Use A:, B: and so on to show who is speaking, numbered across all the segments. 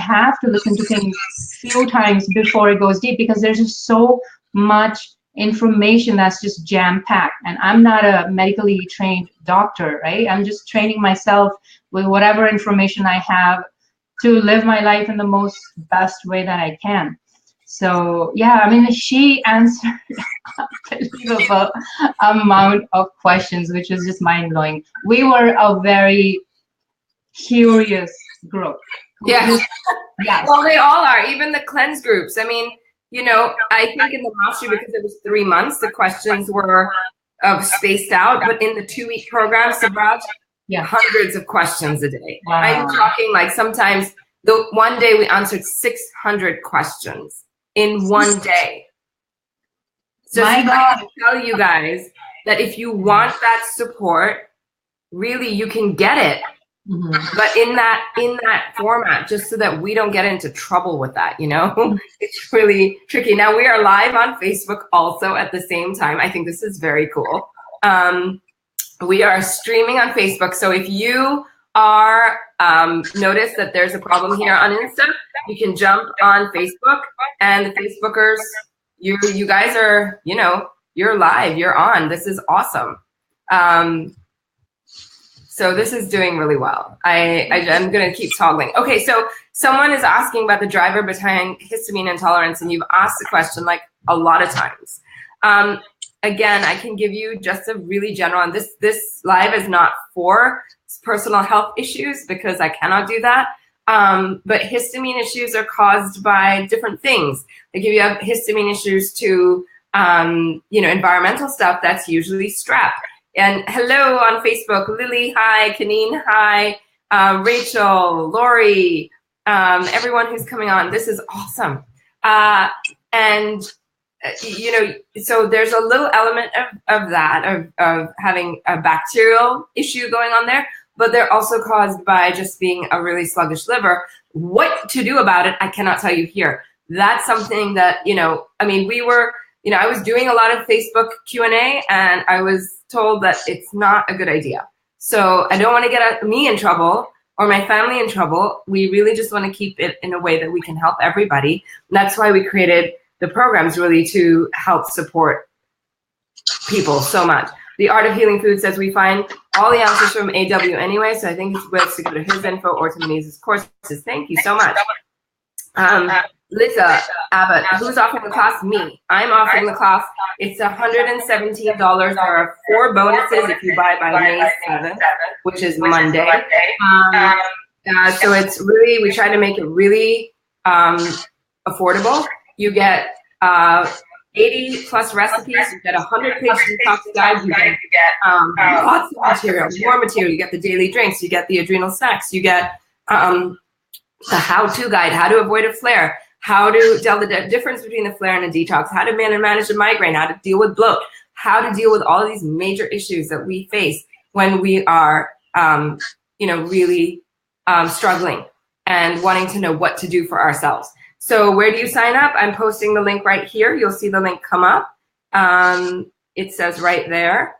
A: have to listen to things few times before it goes deep, because there's just so much information that's just jam-packed. And I'm not a medically trained doctor, right? I'm just training myself with whatever information I have to live my life in the most best way that I can. So yeah, I mean, she answered unbelievable amount of questions, which was just mind-blowing. We were a very curious group.
B: Yes.
A: Yes.
B: Well, they all are, even the cleanse groups. I mean, you know, I think in the last year, because it was 3 months, the questions were spaced out, but in the 2-week program, Savraj, hundreds of questions a day.
A: Wow.
B: I'm talking like sometimes the one day we answered 600 questions in one day. So I can tell you guys that if you want that support, really you can get it. Mm-hmm. But in that format, just so that we don't get into trouble with that, you know, it's really tricky. Now we are live on Facebook also at the same time. I think this is very cool. We are streaming on Facebook. So if you are notice that there's a problem here on Insta, you can jump on Facebook, and the Facebookers, you guys are, you know, you're live, you're on. This is awesome. So this is doing really well. I'm going to keep toggling. Okay, so someone is asking about the driver behind histamine intolerance, and you've asked the question like a lot of times. Again, I can give you just a really general, and this live is not for personal health issues because I cannot do that. But histamine issues are caused by different things. Like if you have histamine issues to, you know, environmental stuff, that's usually strep. And hello on Facebook, Lily, hi, Kaneen, hi, Rachel, Lori, everyone who's coming on. This is awesome. You know, so there's a little element of that, of having a bacterial issue going on there, but they're also caused by just being a really sluggish liver. What to do about it, I cannot tell you here. That's something that, you know, I mean, we were, you know, I was doing a lot of Facebook Q&A, and I was told that it's not a good idea. So I don't want to get me in trouble or my family in trouble. We really just want to keep it in a way that we can help everybody. And that's why we created the programs, really to help support people so much. The Art of Healing Food says we find all the answers from AW anyway, so I think it's best to go to his info or to Muneeza's courses. Thank you so much. Lisa Abbott, who's offering the class? Me. I'm offering the class. It's $117. There are 4 bonuses if you buy by May 7th, which is Monday. So it's really, we try to make it really affordable. You get 80 plus recipes. You get a 100-page detox guide. You get lots of material, more material. You get the daily drinks. You get the adrenal snacks. You get the how-to guide, how to avoid a flare, how to tell the difference between a flare and a detox, how to manage a migraine, how to deal with bloat, how to deal with all of these major issues that we face when we are, you know, really struggling and wanting to know what to do for ourselves. So where do you sign up? I'm posting the link right here. You'll see the link come up. It says right there,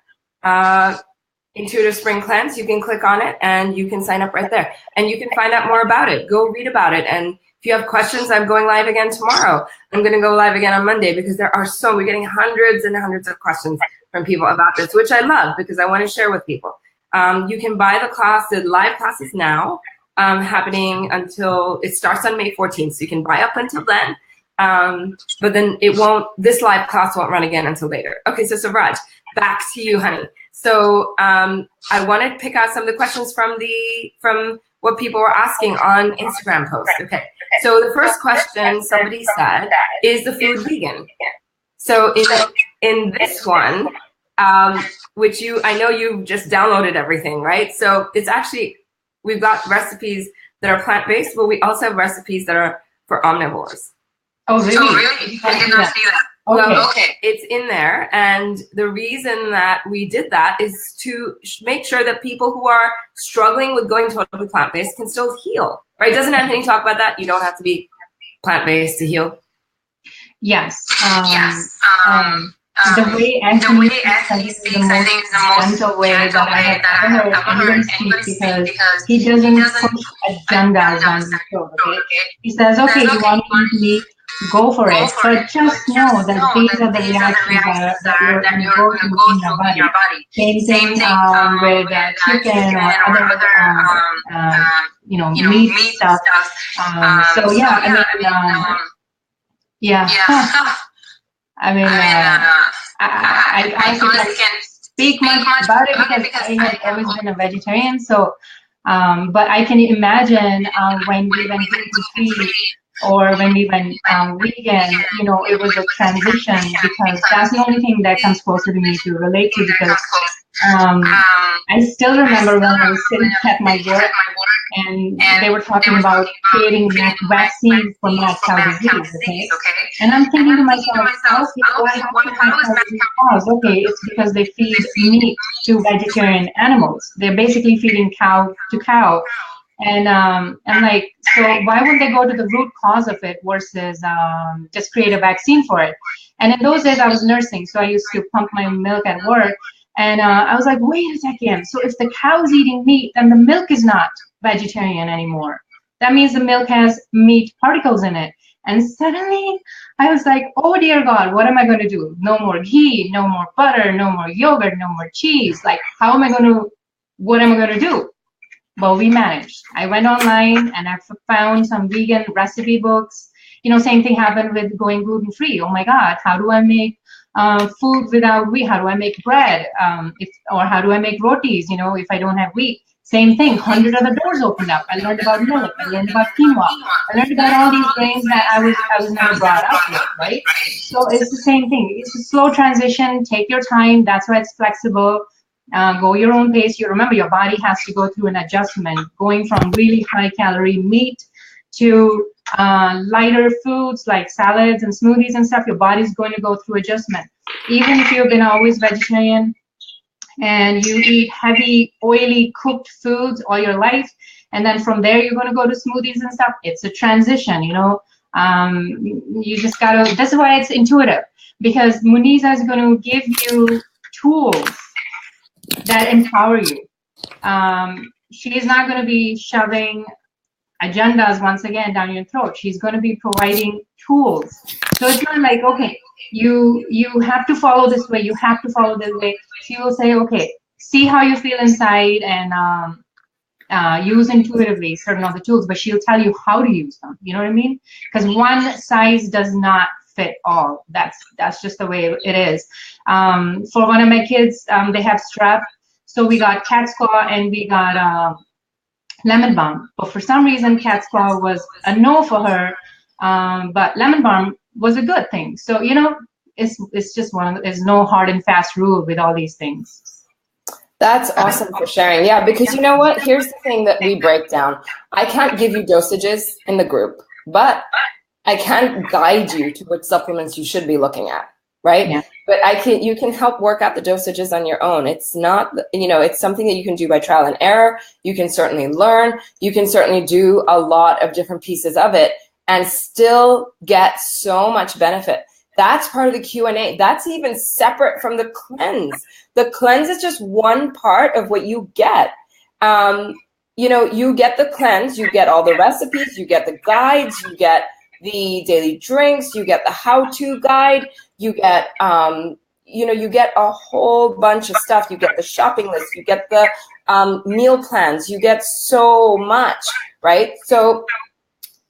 B: Intuitive Spring Cleanse. You can click on it and you can sign up right there. And you can find out more about it. Go read about it. And if you have questions, I'm going live again tomorrow. I'm going to go live again on Monday because we're getting hundreds and hundreds of questions from people about this, which I love because I want to share with people. You can buy the live classes now, happening until, it starts on May 14th. So you can buy up until then. But then this live class won't run again until later. Okay, so Savraj, back to you, honey. So I want to pick out some of the questions from what people were asking on Instagram posts. Okay, so the first question somebody said, is the food vegan? So in this one, which I know you just downloaded everything, right? So it's actually, we've got recipes that are plant-based, but we also have recipes that are for omnivores.
A: Oh, really?
B: I did not see that. Well, okay, it's in there, and the reason that we did that is to make sure that people who are struggling with going totally plant-based can still heal, right? Doesn't Anthony talk about that? You don't have to be plant-based to heal.
A: Yes. the way Anthony speaks, I think, is the most gentle way that I have ever heard anyone speak, because he doesn't push agendas down your throat, okay? He says, okay, you want to eat meat, go for it, but just know that these are the reactions that you're going to go through in your body. Same thing with chicken or other, meat stuff. So yeah, I mean, yeah. I mean, I honestly can't speak much about it because I have always been a vegetarian. So, but I can imagine when we went gluten-free or when we went vegan, it was a transition, because that's the only thing that comes closer to me to relate to, because I still remember when I was sitting at my work and they were talking about creating vaccines for mad cow disease, okay? And I'm thinking to myself, okay, why how is mad cow disease caused? Okay, it's because they feed meat to vegetarian animals. They're basically feeding cow to cow. And I'm like, so why wouldn't they go to the root cause of it versus just create a vaccine for it? And in those days I was nursing, so I used to pump my milk at work. And I was like, wait a second, so if the cow's eating meat, then the milk is not vegetarian anymore. That means the milk has meat particles in it. And suddenly I was like, oh dear God, what am I going to do? No more ghee, no more butter, no more yogurt, no more cheese. Like, what am I going to do? Well, we managed. I went online and I found some vegan recipe books. Same thing happened with going gluten-free. Oh my God, how do I make food without wheat? How do I make bread? Or how do I make rotis, if I don't have wheat? Same thing, 100 other doors opened up. I learned about millet, I learned about quinoa, I learned about all these grains that I was never brought up with, right? So it's the same thing. It's a slow transition, take your time, that's why it's flexible. Go your own pace. You remember your body has to go through an adjustment, going from really high calorie meat to lighter foods like salads and smoothies and stuff. Your body's going to go through adjustment. Even if you've been always vegetarian and you eat heavy, oily, cooked foods all your life, and then from there you're going to go to smoothies and stuff, it's a transition, you just gotta, that's why it's intuitive, because Muneeza is going to give you tools that empower you. She is not going to be shoving agendas once again down your throat. She's going to be providing tools. So it's not like, okay, you have to follow this way, you have to follow this way. She will say, okay, see how you feel inside and use intuitively certain of the tools, but she'll tell you how to use them. You know what I mean? Because one size does not fit all. That's just the way it is. For one of my kids, they have strep, so we got cat's claw and we got lemon balm. But for some reason, cat's claw was a no for her, but lemon balm was a good thing. So it's just there's no hard and fast rule with all these things.
B: That's awesome for sharing. Yeah, because you know what? Here's the thing that we break down. I can't give you dosages in the group, but I can guide you to which supplements you should be looking at, right? Yeah. But you can help work out the dosages on your own. It's not, it's something that you can do by trial and error. You can certainly learn. You can certainly do a lot of different pieces of it and still get so much benefit. That's part of the Q&A. That's even separate from the cleanse. The cleanse is just one part of what you get. You get the cleanse, you get all the recipes, you get the guides, you get the daily drinks, you get the how-to guide, you get, you get a whole bunch of stuff. You get the shopping list, you get the meal plans, you get so much, right? So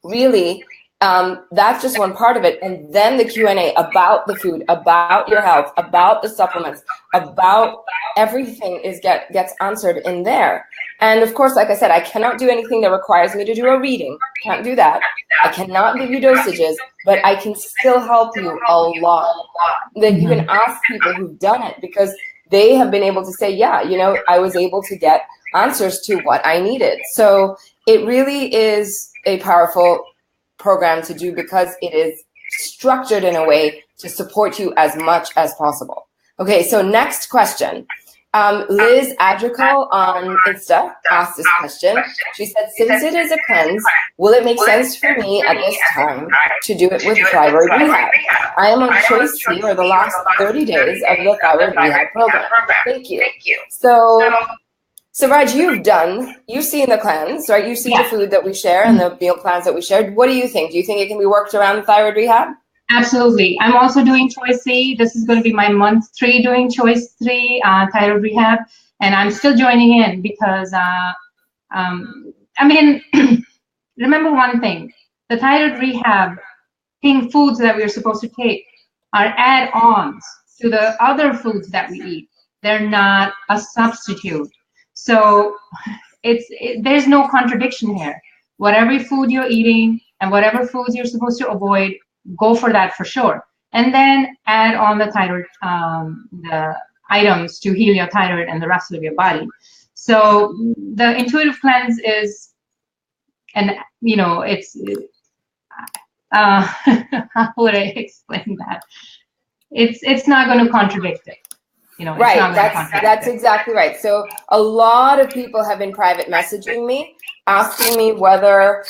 B: really, that's just one part of it. And then the Q&A about the food, about your health, about the supplements, about everything gets answered in there. And of course, like I said, I cannot do anything that requires me to do a reading. Can't do that. I cannot give you dosages, but I can still help you a lot. That you can ask people who've done it, because they have been able to say, yeah, I was able to get answers to what I needed. So it really is a powerful program to do, because it is structured in a way to support you as much as possible. Okay, so next question. Liz Adrical on Insta asked this question. She said, since it is a cleanse, will it make sense for me at this time to do it with thyroid rehab? I am on choice C, or the last 30 days of the thyroid rehab program. Thank you. So, Savraj, you've seen the cleanse, right? You've seen the food that we share and the meal plans that we shared. What do you think? Do you think it can be worked around thyroid rehab?
A: Absolutely. I'm also doing choice C. This is going to be my month 3 doing choice 3 thyroid rehab, and I'm still joining in because I mean, remember one thing: the thyroid rehab foods that we're supposed to take are add-ons to the other foods that we eat. They're not a substitute. So there's no contradiction here. Whatever food you're eating and whatever foods you're supposed to avoid, go for that for sure. And then add on the thyroid, the items to heal your thyroid and the rest of your body. So the intuitive cleanse is, and you know, it's, how would I explain that? It's not going to contradict it. You know,
B: right, that's exactly right. So a lot of people have been private messaging me, asking me whether,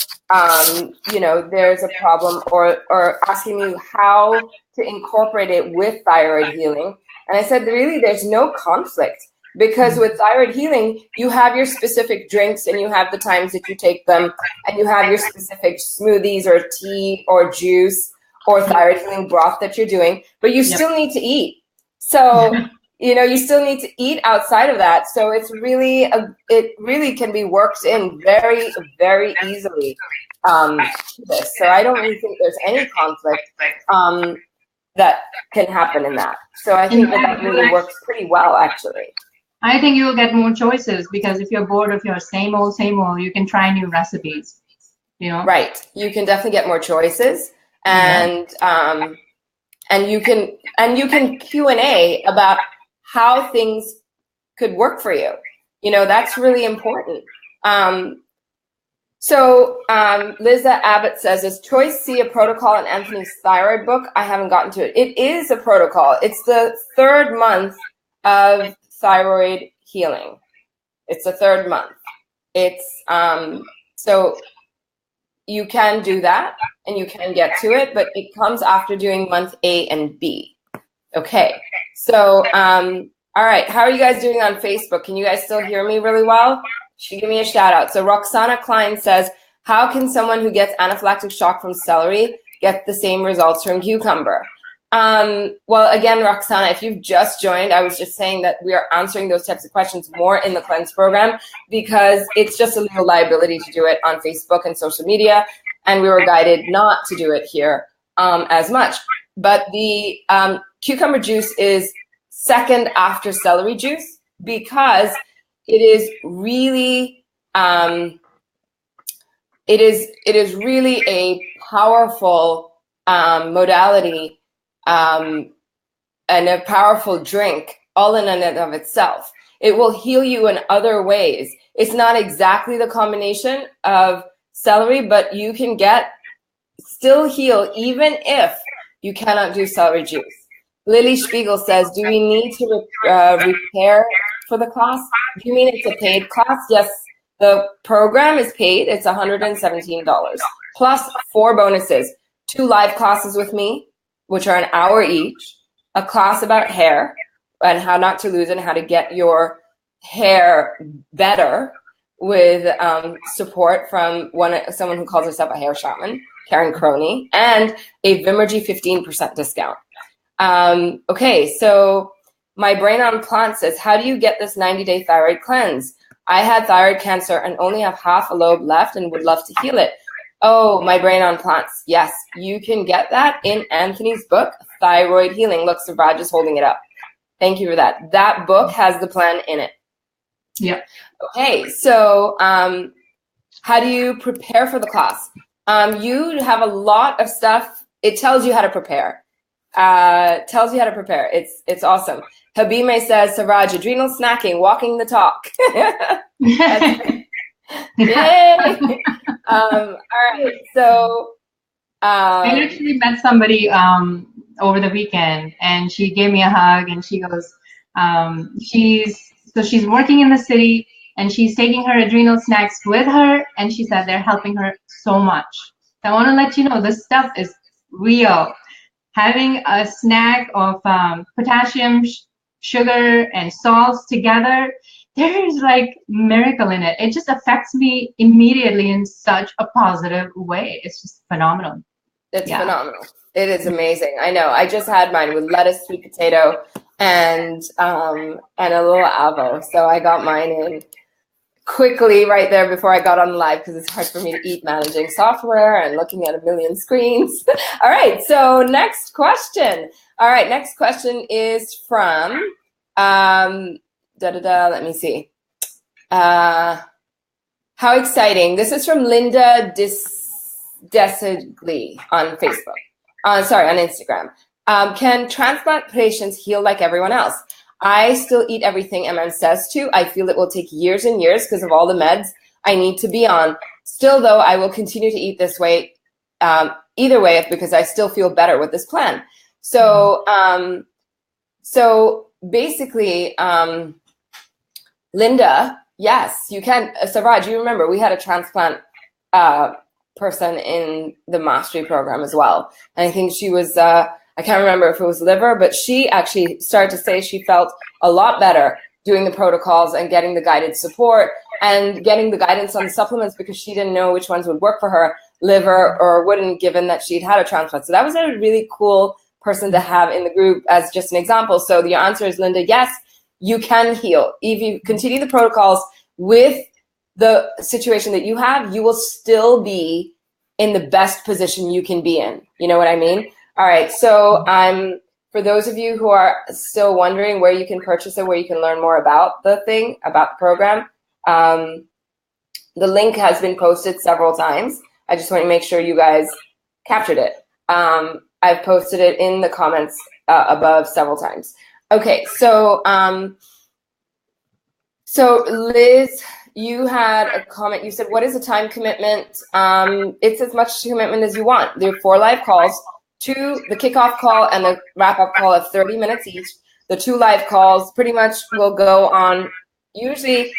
B: you know, there's a problem, or asking me how to incorporate it with thyroid healing. And I said, really, there's no conflict, because with thyroid healing, you have your specific drinks and you have the times that you take them, and you have your specific smoothies or tea or juice or thyroid healing broth that you're doing, but you still need to eat. So, you know, you still need to eat outside of that. So it's really, it really can be worked in very, very easily to this. So I don't really think there's any conflict that can happen in that. So I think that really works pretty well, actually.
A: I think you'll get more choices, because if you're bored of your same old, you can try new recipes, you know?
B: Right. You can definitely get more choices, and and you can Q&A about how things could work for you. You know, that's really important. So Liza Abbott says, is choice C a protocol in Anthony's thyroid book? I haven't gotten to it. It is a protocol. It's the 3rd month of thyroid healing. It's the 3rd month. It's so you can do that and you can get to it, but it comes after doing month A and B. Okay. So, all right. How are you guys doing on Facebook? Can you guys still hear me really well? She give me a shout out. So Roxana Klein says, how can someone who gets anaphylactic shock from celery get the same results from cucumber? Well, again, Roxana, if you've just joined, I was just saying that we are answering those types of questions more in the cleanse program, because it's just a little liability to do it on Facebook and social media, and we were guided not to do it here as much. But the cucumber juice is second after celery juice, because it is really it is really a powerful modality and a powerful drink all in and of itself. It will heal you in other ways. It's not exactly the combination of celery, but you can still heal even if you cannot do celery juice. Lily Spiegel says, do we need to repair for the class? Do you mean it's a paid class? Yes, the program is paid. It's $117 plus 4 bonuses: 2 live classes with me, which are an hour each, a class about hair and how not to lose it and how to get your hair better with support from someone who calls herself a hair shaman, Karen Croney, and a Vimergy 15% discount. Okay, so my brain on plant says, how do you get this 90-day thyroid cleanse? I had thyroid cancer and only have half a lobe left and would love to heal it. Oh, my brain on plants. Yes, you can get that in Anthony's book, Thyroid Healing. Look, Savraj is holding it up. Thank you for that. That book has the plan in it.
A: Yeah.
B: Okay, so how do you prepare for the class? You have a lot of stuff. It tells you how to prepare. It's awesome. Habime says, Savraj, adrenal snacking, walking the talk. Yay! All right, so
A: I actually met somebody over the weekend, and she gave me a hug, and she goes, She's working in the city, and she's taking her adrenal snacks with her, and she said they're helping her so much. So I want to let you know this stuff is real. Having a snack of potassium, sugar, and salts together, there is like miracle in it. It just affects me immediately in such a positive way. It's just phenomenal.
B: It's phenomenal. It is amazing. I know. I just had mine with lettuce, sweet potato, and a little avo. So I got mine in quickly right there before I got on the live, because it's hard for me to eat managing software and looking at a million screens. All right, so next question. All right, next question is from, let me see. How exciting. This is from Linda Desigli on Facebook. On Instagram. Can transplant patients heal like everyone else? I still eat everything MM says to. I feel it will take years and years because of all the meds I need to be on. Still, though, I will continue to eat this way, either way, because I still feel better with this plan. So, so basically, Linda, yes, you can. Savraj, you remember we had a transplant person in the mastery program as well. And I think she was, I can't remember if it was liver, but she actually started to say she felt a lot better doing the protocols and getting the guided support and getting the guidance on the supplements, because she didn't know which ones would work for her, liver or wouldn't, given that she'd had a transplant. So that was a really cool person to have in the group as just an example. So the answer is, Linda, yes, you can heal. If you continue the protocols with the situation that you have, you will still be in the best position you can be in. You know what I mean? All right, so for those of you who are still wondering where you can purchase it, where you can learn more about the program, the link has been posted several times. I just want to make sure you guys captured it. I've posted it in the comments above several times. Okay, so Liz, you had a comment. You said, what is the time commitment? It's as much commitment as you want. There are 4 live calls. 2, the kickoff call and the wrap-up call of 30 minutes each. The 2 live calls pretty much will go on usually,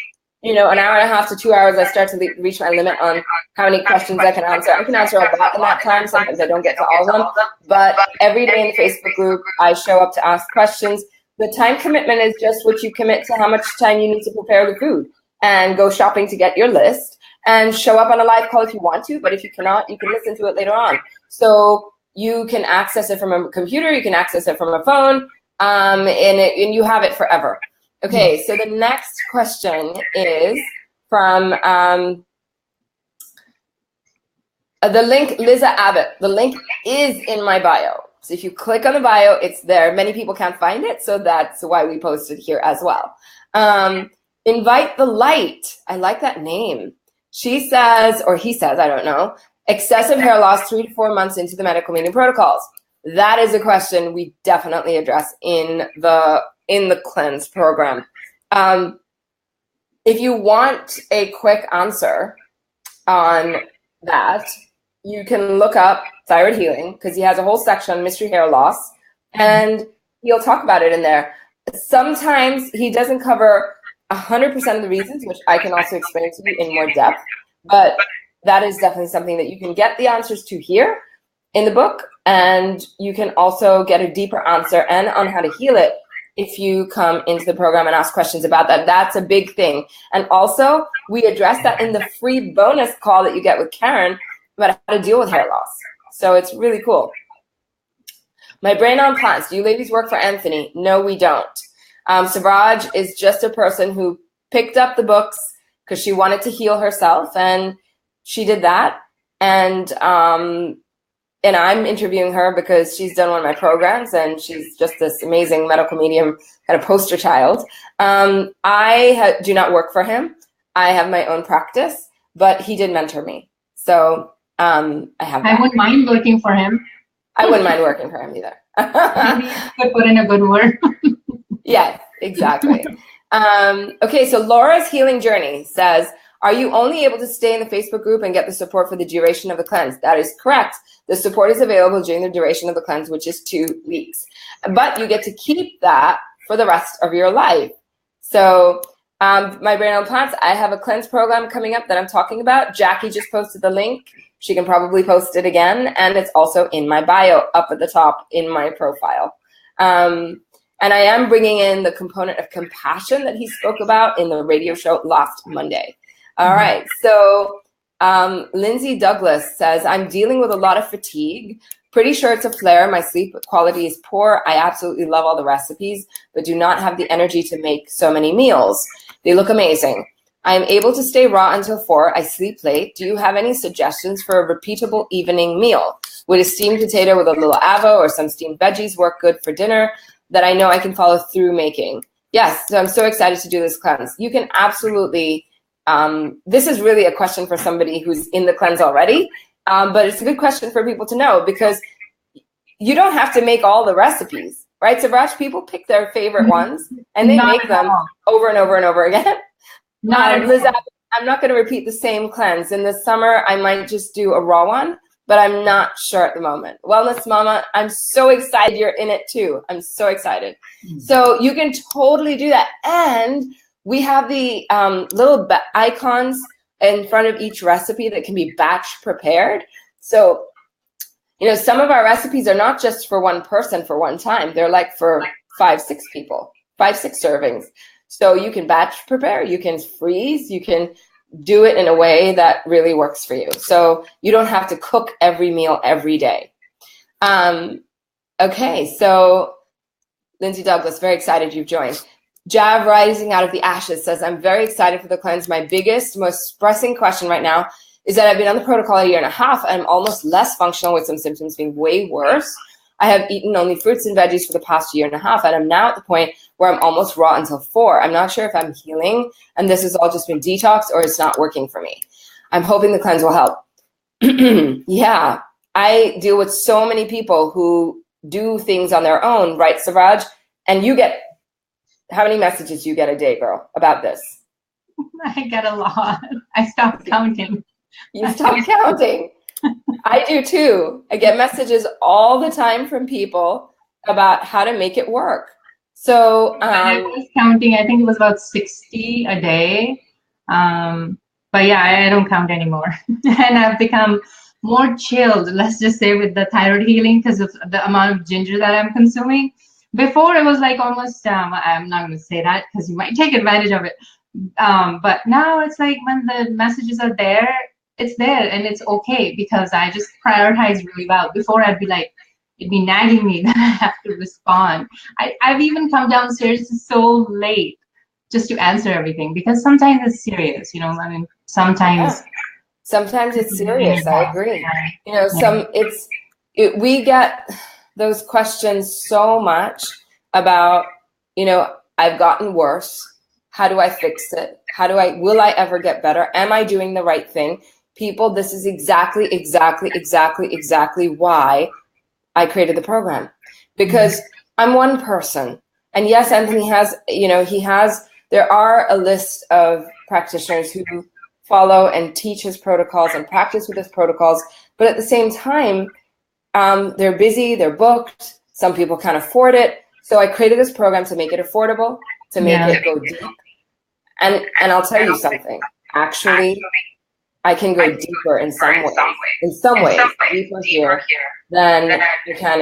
B: an hour and a half to 2 hours. I start to reach my limit on how many questions I can answer. I can answer a lot in that time. Sometimes I don't get to all of them. But every day in the Facebook group, I show up to ask questions. The time commitment is just what you commit to how much time you need to prepare the food and go shopping to get your list and show up on a live call if you want to. But if you cannot, you can listen to it later on. So you can access it from a computer, you can access it from a phone, and you have it forever. Okay, so the next question is from the link, Liza Abbott. The link is in my bio. So if you click on the bio, it's there. Many people can't find it, so that's why we posted here as well. Invite the Light. I like that name. She says, or he says, I don't know, excessive hair loss 3 to 4 months into the medical meeting protocols. That is a question we definitely address in the cleanse program. If you want a quick answer on that, you can look up thyroid healing, because he has a whole section on mystery hair loss, and he'll talk about it in there. Sometimes he doesn't cover 100% of the reasons, which I can also explain to you in more depth, but that is definitely something that you can get the answers to here in the book, and you can also get a deeper answer and on how to heal it if you come into the program and ask questions about that. That's a big thing. And also, we address that in the free bonus call that you get with Karen about how to deal with hair loss. So it's really cool. My brain on plants. Do you ladies work for Anthony? No, we don't. Savraj is just a person who picked up the books because she wanted to heal herself, and she did that. And I'm interviewing her because she's done one of my programs, and she's just this amazing medical medium, kind of poster child. I do not work for him. I have my own practice, but he did mentor me. So I have that.
A: I wouldn't mind working for him.
B: I wouldn't mind working for him either.
A: Maybe you could put in a good word.
B: Yes, exactly. Okay, so Laura's healing journey says, are you only able to stay in the Facebook group and get the support for the duration of the cleanse? That is correct. The support is available during the duration of the cleanse, which is 2 weeks. But you get to keep that for the rest of your life. So my Brain on Plants, I have a cleanse program coming up that I'm talking about. Jackie just posted the link. She can probably post it again. And it's also in my bio up at the top in my profile. And I am bringing in the component of compassion that he spoke about in the radio show last Monday. All right. So Lindsay Douglas says, I'm dealing with a lot of fatigue. Pretty sure it's a flare. My sleep quality is poor. I absolutely love all the recipes, but do not have the energy to make so many meals. They look amazing. I am able to stay raw until 4. I sleep late. Do you have any suggestions for a repeatable evening meal? Would a steamed potato with a little avo or some steamed veggies work good for dinner that I know I can follow through making? Yes, so I'm so excited to do this cleanse. You can absolutely, this is really a question for somebody who's in the cleanse already, but it's a good question for people to know because you don't have to make all the recipes, right? Savraj, people pick their favorite ones and they make them over and over and over again. Liz, I'm not going to repeat the same cleanse. In the summer, I might just do a raw one, but I'm not sure at the moment. Wellness Mama, I'm so excited you're in it too. I'm so excited. So you can totally do that. And we have the little icons in front of each recipe that can be batch prepared. So, you know, some of our recipes are not just for one person for one time. They're like for 5, 6 people, 5, 6 servings. So you can batch prepare, you can freeze, you can do it in a way that really works for you. So you don't have to cook every meal every day. Okay, so Lindsay Douglas, very excited you've joined. Jav Rising Out of the Ashes says, I'm very excited for the cleanse. My biggest, most pressing question right now is that I've been on the protocol a year and a half and I'm almost less functional with some symptoms being way worse. I have eaten only fruits and veggies for the past year and a half, and I'm now at the point where I'm almost raw until 4. I'm not sure if I'm healing, and this has all just been detox or it's not working for me. I'm hoping the cleanse will help. Yeah, I deal with so many people who do things on their own, right, Savraj? And you get, how many messages do you get a day, girl, about this?
A: I get a lot. I stopped counting.
B: You stopped counting. I do too. I get messages all the time from people about how to make it work. So
A: I was counting, I think it was about 60 a day. But yeah, I don't count anymore. And I've become more chilled, let's just say, with the thyroid healing because of the amount of ginger that I'm consuming. Before it was like almost, I'm not going to say that because you might take advantage of it. But now it's like when the messages are there, it's there and it's okay because I just prioritize really well. Before I'd be like, it'd be nagging me that I have to respond. I've even come downstairs so late just to answer everything because sometimes it's serious, you know, I mean, sometimes.
B: Yeah. Sometimes it's serious, I agree. You know, we get those questions so much about, you know, I've gotten worse. How do I fix it? Will I ever get better? Am I doing the right thing? People, this is exactly why I created the program. Because I'm one person. And yes, Anthony has, you know, there are a list of practitioners who follow and teach his protocols and practice with his protocols. But at the same time, they're busy, they're booked. Some people can't afford it. So I created this program to make it affordable, to make it go deep. And I'll tell you something. Actually, I can go deeper in some ways, deeper here than I can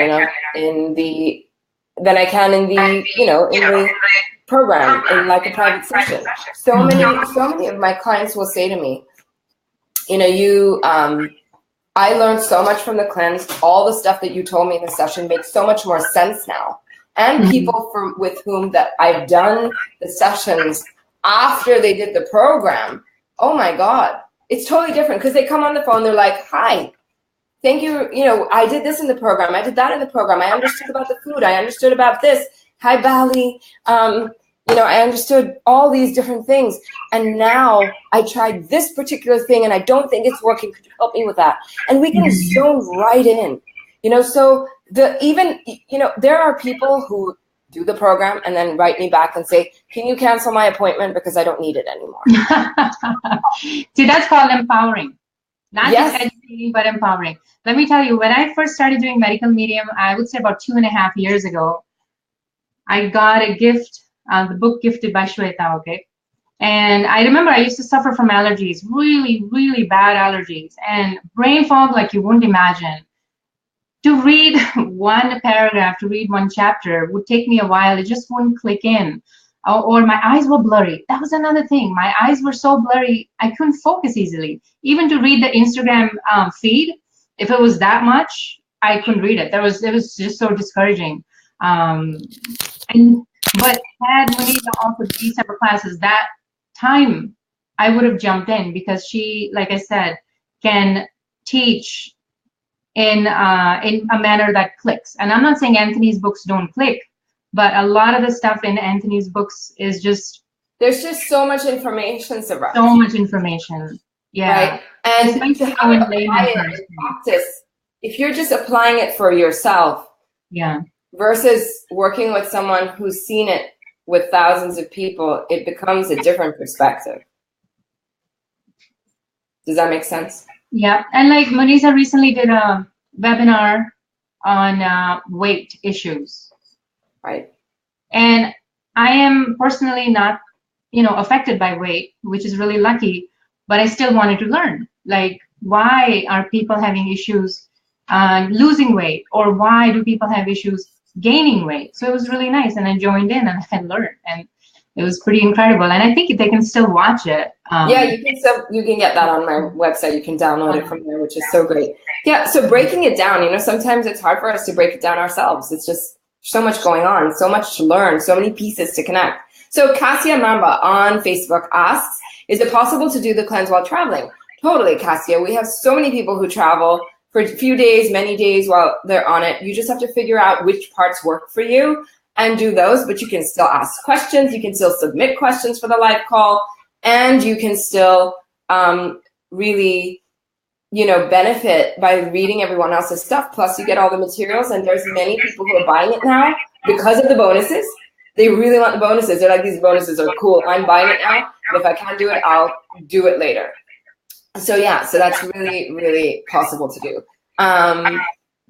B: in the program, in like a private session. So many of my clients will say to me, you know, I learned so much from the cleanse. All the stuff that you told me in the session makes so much more sense now. And people with whom that I've done the sessions after they did the program, oh my God, it's totally different because they come on the phone, they're like, hi, thank you. You know, I did this in the program. I did that in the program. I understood about the food. I understood about this. Hi, Bali. You know, I understood all these different things. And now I tried this particular thing and I don't think it's working. Could you help me with that? And we can zone right in, you know, so there are people who do the program and then write me back and say, can you cancel my appointment because I don't need it anymore?
A: See, that's called empowering. Not just educating, but empowering. Let me tell you, when I first started doing medical medium, I would say about 2.5 years ago, I got a gift, the book gifted by Shweta, okay? And I remember I used to suffer from allergies, really, really bad allergies, and brain fog like you wouldn't imagine. To read one paragraph, to read one chapter would take me a while. It just wouldn't click in. Or my eyes were blurry. That was another thing. My eyes were so blurry, I couldn't focus easily. Even to read the Instagram feed, if it was that much, I couldn't read it. It was just so discouraging. Um, but had Muneeza offered these type of classes, that time I would have jumped in, because she, like I said, can teach in a manner that clicks. And I'm not saying Anthony's books don't click, but a lot of the stuff in Anthony's books is just,
B: there's just so much information, Savraj.
A: So much information. Yeah.
B: Right. And to have it apply it in practice, if you're just applying it for yourself,
A: yeah,
B: versus working with someone who's seen it with thousands of people, it becomes a different perspective. Does that make sense?
A: Yeah. And like Muneeza recently did a webinar on weight issues.
B: Right.
A: And I am personally not, affected by weight, which is really lucky, but I still wanted to learn, like, why are people having issues losing weight, or why do people have issues gaining weight? So it was really nice, and I joined in and I learned, and it was pretty incredible. And I think they can still watch it.
B: Yeah, you can get that on my website. You can download it from there, which is so great. Yeah, so breaking it down, sometimes it's hard for us to break it down ourselves. It's just so much going on, so much to learn, so many pieces to connect. So Cassia Mamba on Facebook asks, is it possible to do the cleanse while traveling? Totally, Cassia. We have so many people who travel for a few days, many days while they're on it. You just have to figure out which parts work for you and do those, but you can still ask questions. You can still submit questions for the live call, and you can still really, benefit by reading everyone else's stuff. Plus you get all the materials, and there's many people who are buying it now because of the bonuses. They really want the bonuses. They're like, these bonuses are cool. I'm buying it now. And if I can't do it, I'll do it later. So yeah, so that's really, really possible to do.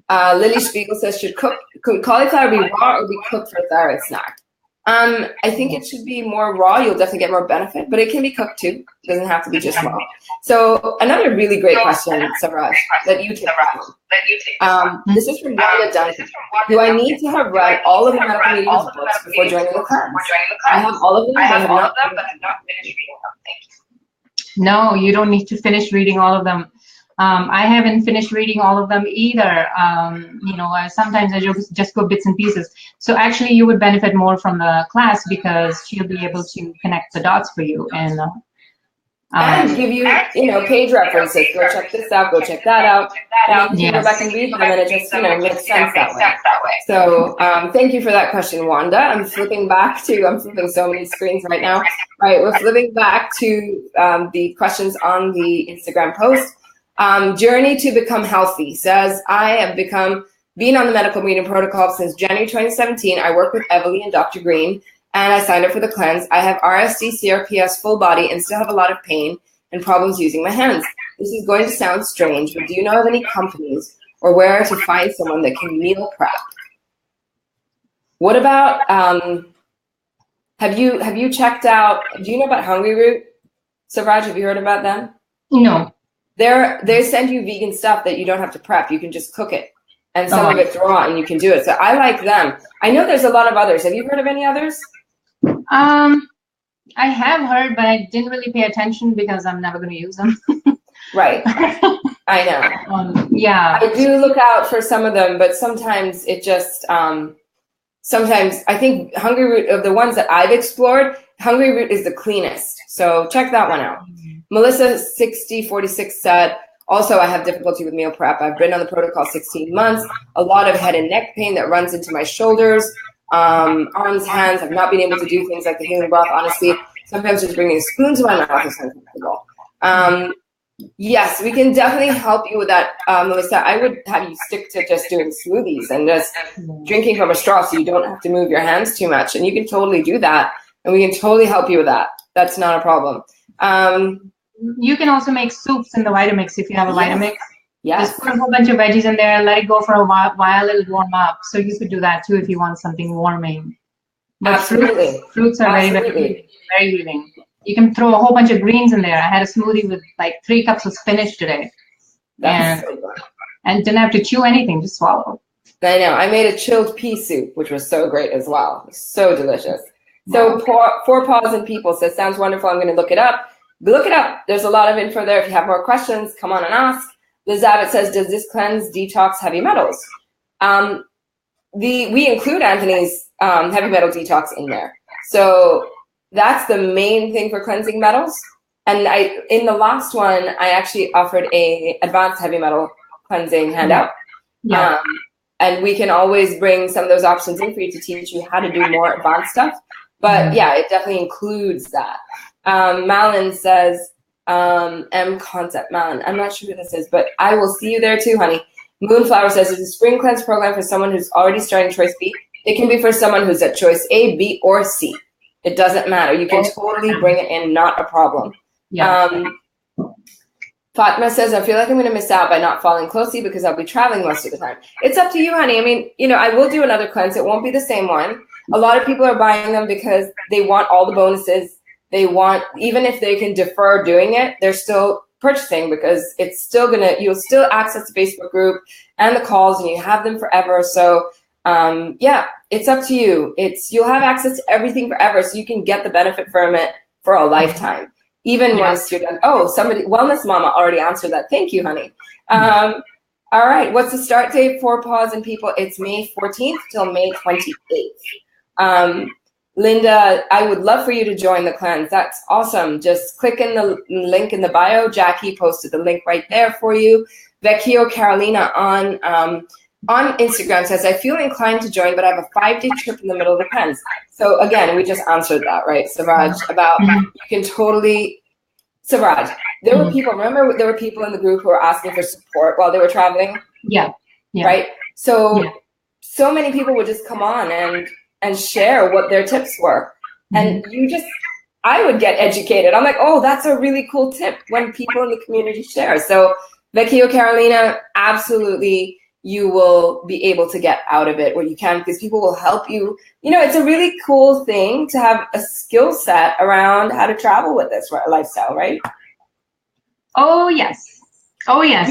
B: Lily Spiegel says, could cauliflower be raw or be cooked for a thyroid snack? I think it should be more raw. You'll definitely get more benefit, but it can be cooked too. It doesn't have to be just raw. So another really great question, Savraj, that you take. This is from Wanda Duncan. Do I need to have read all of the medical medium's books before joining the cleanse? I have all of them, but I have not finished reading them. Thank you.
A: No, you don't need to finish reading all of them. I haven't finished reading all of them either. Sometimes I just go bits and pieces. So actually you would benefit more from the class, because she'll be able to connect the dots for you and
B: give you, page references. Go check this out, go check that out. And you can go back and read them, and it just, makes sense that way. So thank you for that question, Wanda. I'm flipping so many screens right now. All right, we're flipping back to the questions on the Instagram post. Journey to Become Healthy says, I have been on the medical medium protocol since January 2017. I work with Evely and Dr. Green, and I signed up for the cleanse. I have RSD, CRPS, full body, and still have a lot of pain and problems using my hands. This is going to sound strange, but do you know of any companies or where to find someone that can meal prep? What about, have you checked out, do you know about Hungry Root? Savraj, have you heard about them?
A: No.
B: They send you vegan stuff that you don't have to prep. You can just cook it. And some of it's raw, and you can do it. So I like them. I know there's a lot of others. Have you heard of any others?
A: I have heard, but I didn't really pay attention because I'm never going to use them.
B: Right. I know.
A: Yeah.
B: I do look out for some of them, but sometimes it just, sometimes I think Hungry Root, of the ones that I've explored, Hungry Root is the cleanest. So check that one out. Melissa 6046 said, also, I have difficulty with meal prep. I've been on the protocol 16 months, a lot of head and neck pain that runs into my shoulders, arms, hands. I've not been able to do things like the healing broth, honestly. Sometimes just bringing a spoon to my mouth is uncomfortable. Yes, we can definitely help you with that, Melissa. I would have you stick to just doing smoothies and just drinking from a straw so you don't have to move your hands too much. And you can totally do that, and we can totally help you with that. That's not a problem.
A: You can also make soups in the Vitamix if you have a Vitamix.
B: Yes.
A: Just put a whole bunch of veggies in there, let it go for a while, it'll warm up. So you could do that too if you want something warming. But
B: Absolutely.
A: fruits are very healing. You can throw a whole bunch of greens in there. I had a smoothie with like 3 cups of spinach today.
B: That's so good.
A: And didn't have to chew anything, just swallow.
B: I know. I made a chilled pea soup, which was so great as well. So delicious. So Four Paws and People says, sounds wonderful. I'm going to look it up. Look it up. There's a lot of info there. If you have more questions, come on and ask. Liz Abbott says, does this cleanse detox heavy metals? We include Anthony's heavy metal detox in there. So that's the main thing for cleansing metals. And in the last one, I actually offered a advanced heavy metal cleansing handout.
A: Yeah.
B: And we can always bring some of those options in for you to teach you how to do more advanced stuff. But yeah, it definitely includes that. Malin says, M Concept Malin. I'm not sure who this is, but I will see you there too, honey. Moonflower says, it's a spring cleanse program for someone who's already starting choice B. It can be for someone who's at choice A, B, or C. It doesn't matter. You can totally bring it in, not a problem.
A: Yeah.
B: Fatma says, I feel like I'm going to miss out by not following closely because I'll be traveling most of the time. It's up to you, honey. I mean, I will do another cleanse. It won't be the same one. A lot of people are buying them because they want all the bonuses. They want, even if they can defer doing it, they're still purchasing because it's still you'll still access the Facebook group and the calls and you have them forever. So yeah, it's up to you. You'll have access to everything forever, so you can get the benefit from it for a lifetime. Even once you're done. Oh, Wellness Mama already answered that. Thank you, honey. All right, what's the start date for Paws and People? It's May 14th till May 28th. Linda, I would love for you to join the cleanse. That's awesome. Just click in the link in the bio. Jackie posted the link right there for you. Vecchio Carolina on Instagram says, I feel inclined to join, but I have a 5-day trip in the middle of the cleanse. So again, we just answered that, right, Savraj, about you can totally, Savraj, there were people in the group who were asking for support while they were traveling.
A: Yeah.
B: Right? So many people would just come on and share what their tips were. And I would get educated. I'm like, oh, that's a really cool tip when people in the community share. So Vecchio Carolina, absolutely, you will be able to get out of it what you can because people will help you. It's a really cool thing to have a skill set around how to travel with this lifestyle, right?
A: Oh, yes.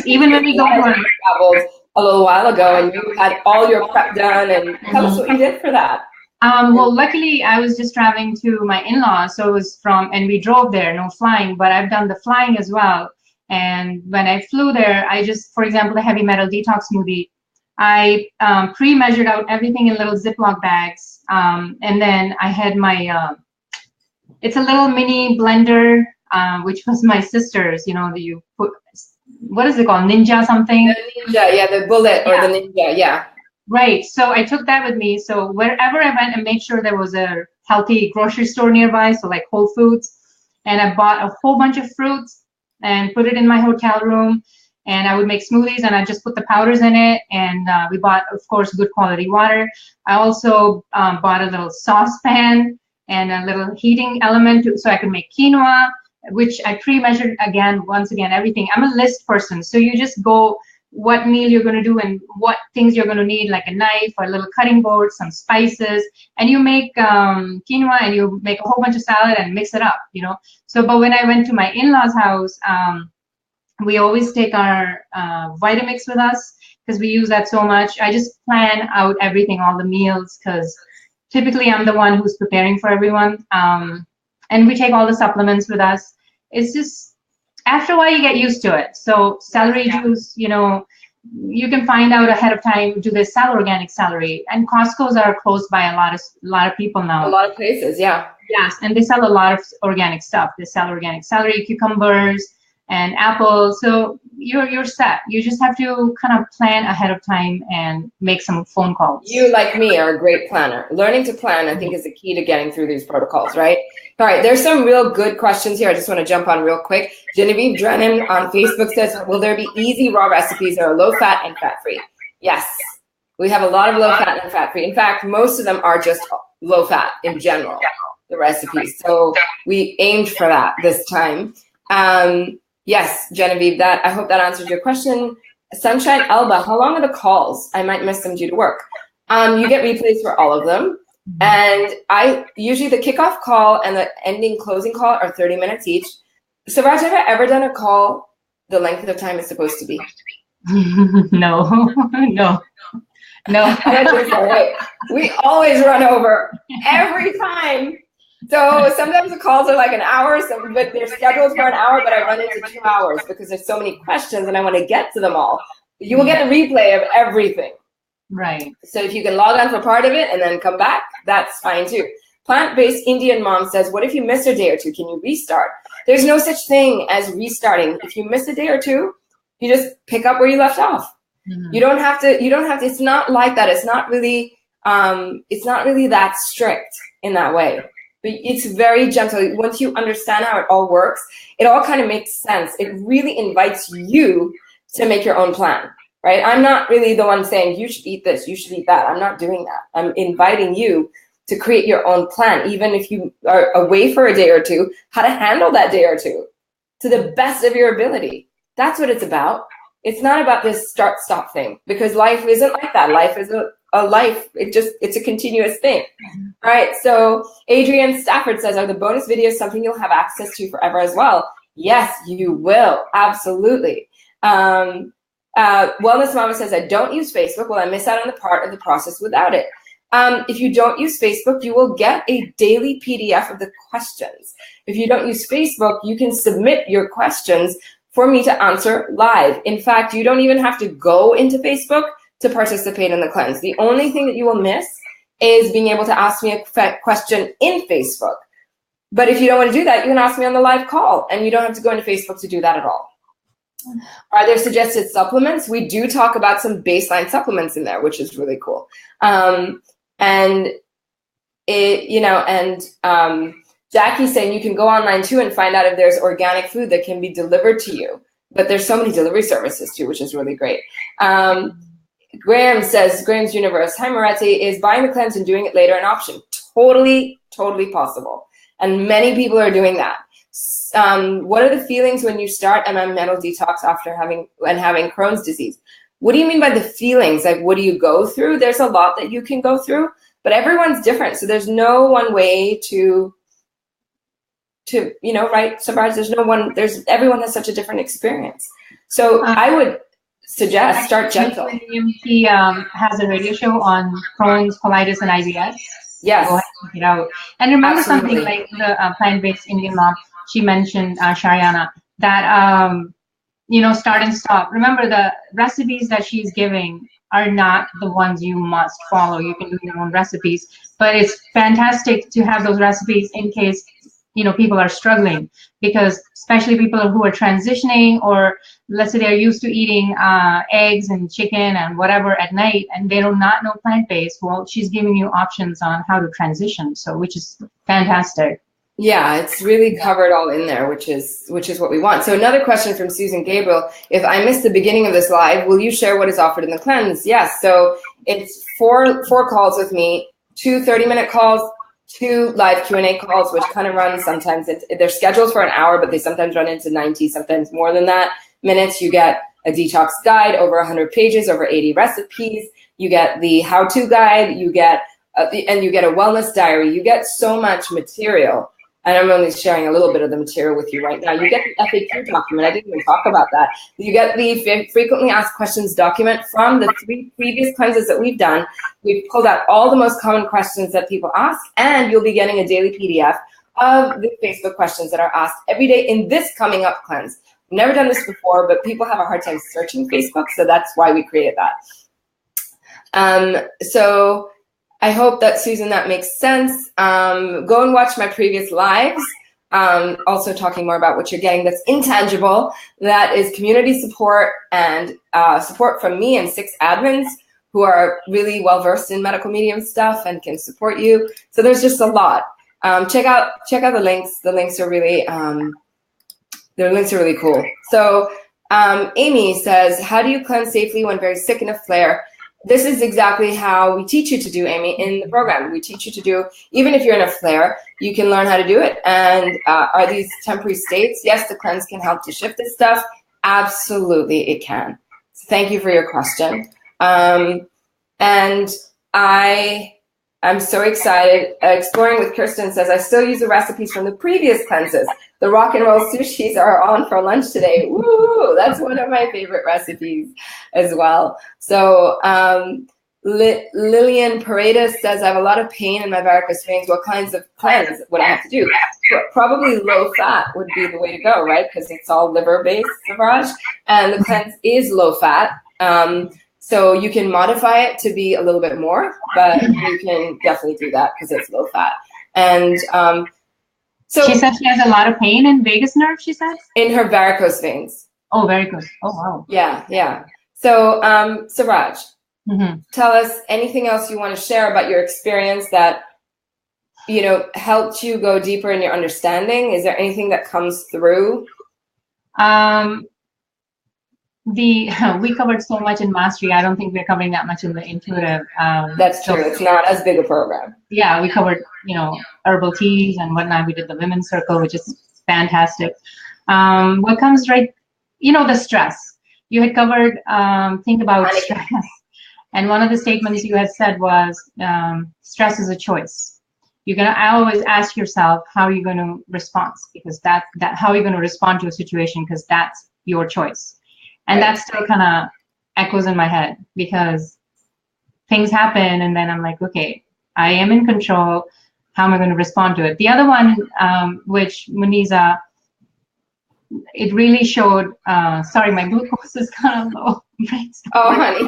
A: Even when we
B: traveled a little while ago and you had all your prep done, and tell us what you did for that.
A: Well, luckily I was just traveling to my in-laws, so it was and we drove there, no flying, but I've done the flying as well. And when I flew there, I just, for example, the heavy metal detox smoothie, I pre-measured out everything in little Ziploc bags. And then I had my, it's a little mini blender, which was my sister's, you put, what is it called? Ninja something?
B: The Ninja, the Bullet or the Ninja, yeah.
A: Right. So I took that with me. So wherever I went, I made sure there was a healthy grocery store nearby, so like Whole Foods. And I bought a whole bunch of fruits and put it in my hotel room. And I would make smoothies and I just put the powders in it. And we bought, of course, good quality water. I also bought a little saucepan and a little heating element so I could make quinoa, which I pre-measured once again, everything. I'm a list person. So you just go what meal you're going to do and what things you're going to need, like a knife or a little cutting board, some spices, and you make quinoa and you make a whole bunch of salad and mix it up, So, but when I went to my in-laws' house, we always take our Vitamix with us because we use that so much. I just plan out everything, all the meals, because typically I'm the one who's preparing for everyone. And we take all the supplements with us. It's just, after a while you get used to it. So celery juice, you can find out ahead of time, do they sell organic celery? And Costco's are close by a lot of people now.
B: A lot of places, yeah.
A: Yes, and they sell a lot of organic stuff. They sell organic celery, cucumbers, and apples. So you're set. You just have to kind of plan ahead of time and make some phone calls. You,
B: like me, are a great planner. Learning to plan, I think, is the key to getting through these protocols, right? All right, there's some real good questions here. I just want to jump on real quick. Genevieve Drennan on Facebook says, will there be easy raw recipes that are low-fat and fat-free? Yes, we have a lot of low-fat and fat-free. In fact, most of them are just low-fat in general, the recipes. So we aimed for that this time. Yes, Genevieve, I hope that answers your question. Sunshine Elba, how long are the calls? I might miss them due to work. You get replays for all of them. And I usually the kickoff call and the ending closing call are 30 minutes each. So Raj, have I ever done a call the length of time it's supposed to be?
A: No, no, no.
B: We always run over every time. So sometimes the calls are like an hour, but they're scheduled for an hour, but I run into 2 hours because there's so many questions and I want to get to them all. You will get a replay of everything.
A: Right.
B: So if you can log on for part of it and then come back, that's fine too. Plant-based Indian mom says, what if you miss a day or two? Can you restart? There's no such thing as restarting. If you miss a day or two, you just pick up where you left off. Mm-hmm. You don't have to, it's not like that. It's not really that strict in that way. But it's very gentle. Once you understand how it all works, it all kind of makes sense. It really invites you to make your own plan, right? I'm not really the one saying you should eat this, you should eat that. I'm not doing that. I'm inviting you to create your own plan, even if you are away for a day or two, how to handle that day or two to the best of your ability. That's what it's about. It's not about this start-stop thing, because life isn't like that. Life is a life. It's a continuous thing. All right. So Adrienne Stafford says, are the bonus videos something you'll have access to forever as well? Yes, you will. Absolutely. Wellness Mama says, I don't use Facebook. Will I miss out on the part of the process without it? If you don't use Facebook, you will get a daily PDF of the questions. If you don't use Facebook, you can submit your questions for me to answer live. In fact, you don't even have to go into Facebook to participate in the cleanse. The only thing that you will miss is being able to ask me a question in Facebook. But if you don't want to do that, you can ask me on the live call, and you don't have to go into Facebook to do that at all. Are there suggested supplements? We do talk about some baseline supplements in there, which is really cool. Jackie's saying you can go online too and find out if there's organic food that can be delivered to you. But there's so many delivery services too, which is really great. Graham says, Graham's Universe, hi Moretti, is buying the cleanse and doing it later an option? Totally, totally possible. And many people are doing that. What are the feelings when you start mental detox after having Crohn's disease? What do you mean by the feelings? Like, what do you go through? There's a lot that you can go through, but everyone's different. So there's no one way to right, Savraj, everyone has such a different experience. So I would suggest start gentle.
A: He has a radio show on Crohn's, colitis, and IBS.
B: Yes.
A: Go ahead and check it out. And remember
B: Absolutely.
A: something like the plant-based Indian mom, she mentioned, Shariana, that, start and stop. Remember, the recipes that she's giving are not the ones you must follow. You can do your own recipes, but it's fantastic to have those recipes in case people are struggling, because especially people who are transitioning, or let's say they're used to eating eggs and chicken and whatever at night, and they do not know plant-based. Well, she's giving you options on how to transition, so which is fantastic.
B: Yeah, it's really covered all in there, which is what we want. So another question from Susan Gabriel: if I missed the beginning of this live, will you share what is offered in the cleanse? Yes. So it's four calls with me, 2 30-minute calls, 2 live Q&A calls, which kind of run sometimes. They're scheduled for an hour, but they sometimes run into 90, sometimes more than that minutes. You get a detox guide, over 100 pages, over 80 recipes. You get the how-to guide. You get you get a wellness diary. You get so much material. And I'm only sharing a little bit of the material with you right now. You get the FAQ document. I didn't even talk about that. You get the frequently asked questions document from the 3 previous cleanses that we've done. We've pulled out all the most common questions that people ask, and you'll be getting a daily PDF of the Facebook questions that are asked every day in this coming up cleanse. We've never done this before, but people have a hard time searching Facebook, so that's why we created that. So I hope that, Susan, that makes sense. Go and watch my previous lives. Also talking more about what you're getting that's intangible. That is community support and support from me and 6 admins who are really well-versed in medical medium stuff and can support you. So there's just a lot. Check out the links. The links are really, cool. So Amy says, how do you cleanse safely when very sick in a flare? This is exactly how we teach you to do, Amy, in the program. We teach you to do, even if you're in a flare, you can learn how to do it. And are these temporary states? Yes, the cleanse can help to shift this stuff. Absolutely, it can. So thank you for your question. And I I'm so excited. Exploring with Kirsten says, I still use the recipes from the previous cleanses. The rock and roll sushis are on for lunch today. Woo! That's one of my favorite recipes as well. So Lillian Paredes says, I have a lot of pain in my varicose veins. What kinds of cleanse would I have to do? Probably low fat would be the way to go, right? Because it's all liver based, Savraj. And the cleanse is low fat. So you can modify it to be a little bit more, but you can definitely do that because it's low fat. And so
A: she said she has a lot of pain in vagus nerve, she said?
B: In her varicose veins.
A: Oh, varicose. Oh, wow.
B: Yeah, yeah. So Savraj, tell us anything else you want to share about your experience that, you know, helped you go deeper in your understanding. Is there anything that comes through?
A: We covered so much in mastery. I don't think we're covering that much in the intuitive.
B: That's true. It's not as big a program.
A: Yeah, we covered, you know, herbal teas and whatnot. We did the women's circle, which is fantastic. What comes right, you know, the stress. You had covered, think about stress. And one of the statements you had said was, stress is a choice. You're gonna always ask yourself, how are you going to respond? Because how are you going to respond to a situation? Because that's your choice. And that still kind of echoes in my head because things happen and then I'm like, okay, I am in control. How am I going to respond to it? The other one, which Muneeza, it really showed, sorry, my glucose is kind of low.
B: Oh, honey.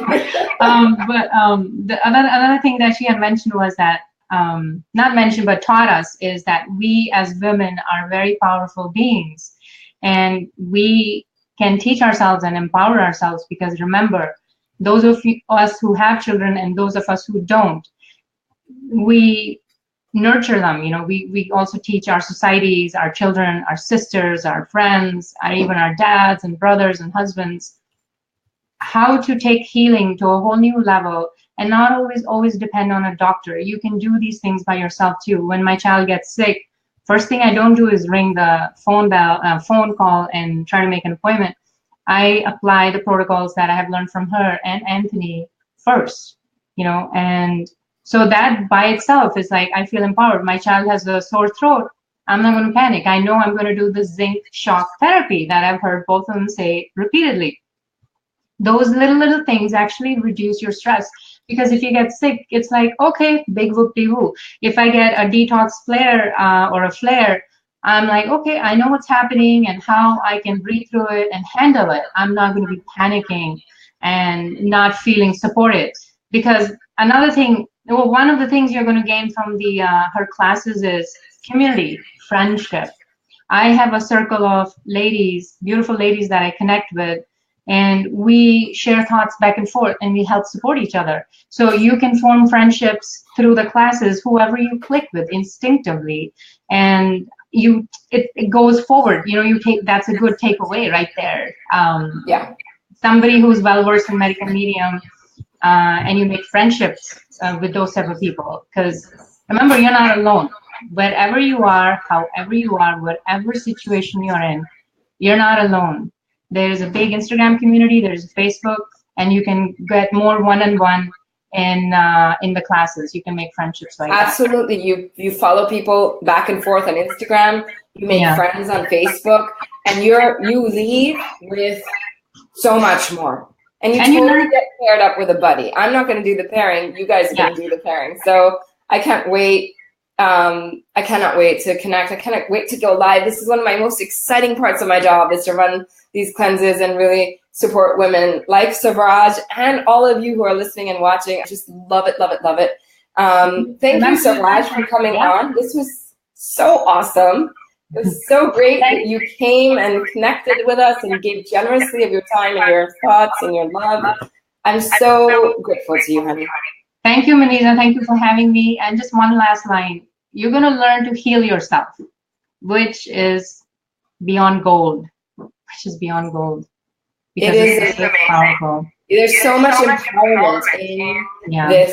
A: The another thing that she had mentioned was that, not mentioned, but taught us is that we as women are very powerful beings and we can teach ourselves and empower ourselves because remember, those of us who have children and those of us who don't, we nurture them. You know, we also teach our societies, our children, our sisters, our friends, even our dads and brothers and husbands, how to take healing to a whole new level and not always depend on a doctor. You can do these things by yourself too. When my child gets sick, first thing I don't do is ring the phone call and try to make an appointment. I apply the protocols that I have learned from her and Anthony first, you know, and so that by itself is like, I feel empowered. My child has a sore throat. I'm not going to panic. I know I'm going to do the zinc shock therapy that I've heard both of them say repeatedly. Those little things actually reduce your stress. Because if you get sick, it's like, okay, big whoop-de-woo. If I get a detox flare or a flare, I'm like, okay, I know what's happening and how I can breathe through it and handle it. I'm not going to be panicking and not feeling supported. Because another thing, well, one of the things you're going to gain from her classes is community, friendship. I have a circle of ladies, beautiful ladies that I connect with, and we share thoughts back and forth and we help support each other. So you can form friendships through the classes, whoever you click with instinctively, and it goes forward. You know, that's a good takeaway right there.
B: Yeah.
A: Somebody who's well-versed in medical medium, and you make friendships with those type of people. Because remember, you're not alone. Wherever you are, however you are, whatever situation you're in, you're not alone. There's a big Instagram community, there's Facebook, and you can get more one-on-one in the classes. You can make friendships like
B: Absolutely.
A: that.
B: You follow people back and forth on Instagram, you make friends on Facebook, and you leave with so much more. And you totally get paired up with a buddy. I'm not going to do the pairing. You guys are going to do the pairing. So I can't wait. I cannot wait to connect. I cannot wait to go live. This is one of my most exciting parts of my job, is to run these cleanses and really support women like Savraj and all of you who are listening and watching. I just love it, love it, love it. Thank you, Savraj, for coming on. This was so awesome. It was so great that you came and connected with us and gave generously of your time and your thoughts and your love. I'm so grateful to you, honey.
A: Thank you, Muneeza. Thank you for having me. And just one last line. You're going to learn to heal yourself, which is beyond gold. Which is beyond gold.
B: It is powerful. There's so much empowerment in this.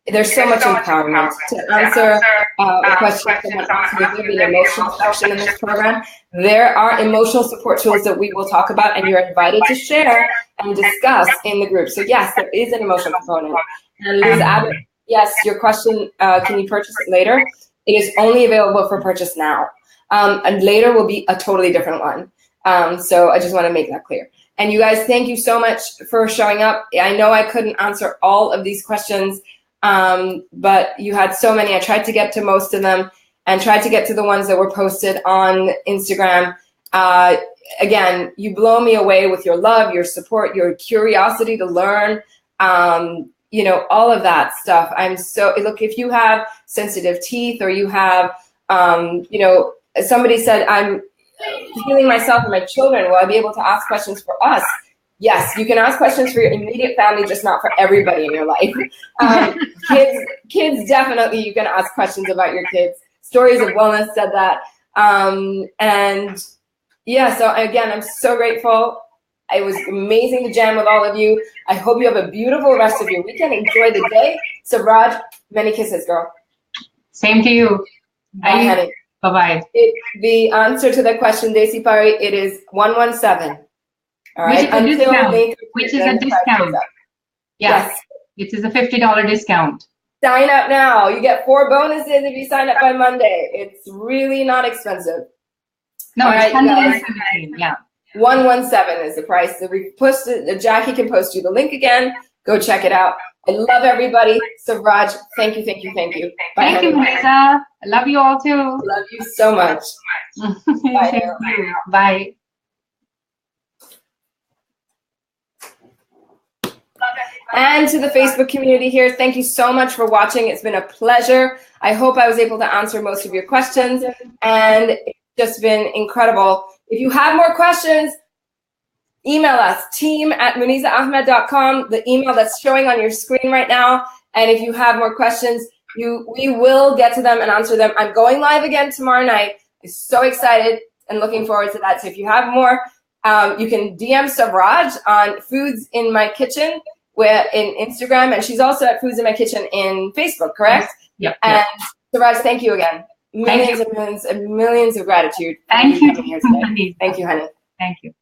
B: There's so much empowerment. To answer a question someone asked me, there'll be an emotional section in this program. There are emotional support tools that we will talk about, and you're invited to share and discuss in the group. So yes, there is an emotional component. And Liz Abbott yes, your question, can you purchase it later? It is only available for purchase now. And later will be a totally different one. So I just want to make that clear. And you guys, thank you so much for showing up. I know I couldn't answer all of these questions, but you had so many. I tried to get to most of them and tried to get to the ones that were posted on Instagram. Again, you blow me away with your love, your support, your curiosity to learn, you know, all of that stuff. I'm so, look, if you have sensitive teeth or you have, you know, somebody said, I'm healing myself and my children, will I be able to ask questions for us? Yes, you can ask questions for your immediate family, just not for everybody in your life. Kids, definitely you can ask questions about your kids. Stories of Wellness said that. And yeah, so again, I'm so grateful. It was amazing to jam with all of you. I hope you have a beautiful rest of your weekend. Enjoy the day. Savraj, many kisses, girl.
A: Same to you.
B: Bye, honey.
A: Bye-bye.
B: The answer to the question, Desi Pari, it is 117. All right.
A: Which is a discount. Yes. It is a $50 discount.
B: Sign up now. You get 4 bonuses if you sign up by Monday. It's really not expensive.
A: No, it's 117. Yeah.
B: 117 is the price. So we posted. Jackie can post you the link again. Go check it out. I love everybody. Savraj, thank you, thank you, thank you.
A: Bye, thank you, Muneeza. I love you all too.
B: Love you so much. Bye.
A: Bye.
B: And to the Facebook community here, thank you so much for watching. It's been a pleasure. I hope I was able to answer most of your questions, and it's just been incredible. If you have more questions, email us, team@muneezaahmed.com, the email that's showing on your screen right now. And if you have more questions, we will get to them and answer them. I'm going live again tomorrow night. I'm so excited and looking forward to that. So if you have more, you can DM Savraj on Foods in My Kitchen in Instagram, and she's also at Foods in My Kitchen in Facebook, correct?
A: Yep.
B: And Savraj, thank you again. Millions and millions and millions of gratitude.
A: Thank you.
B: Thank you, honey.
A: Thank you.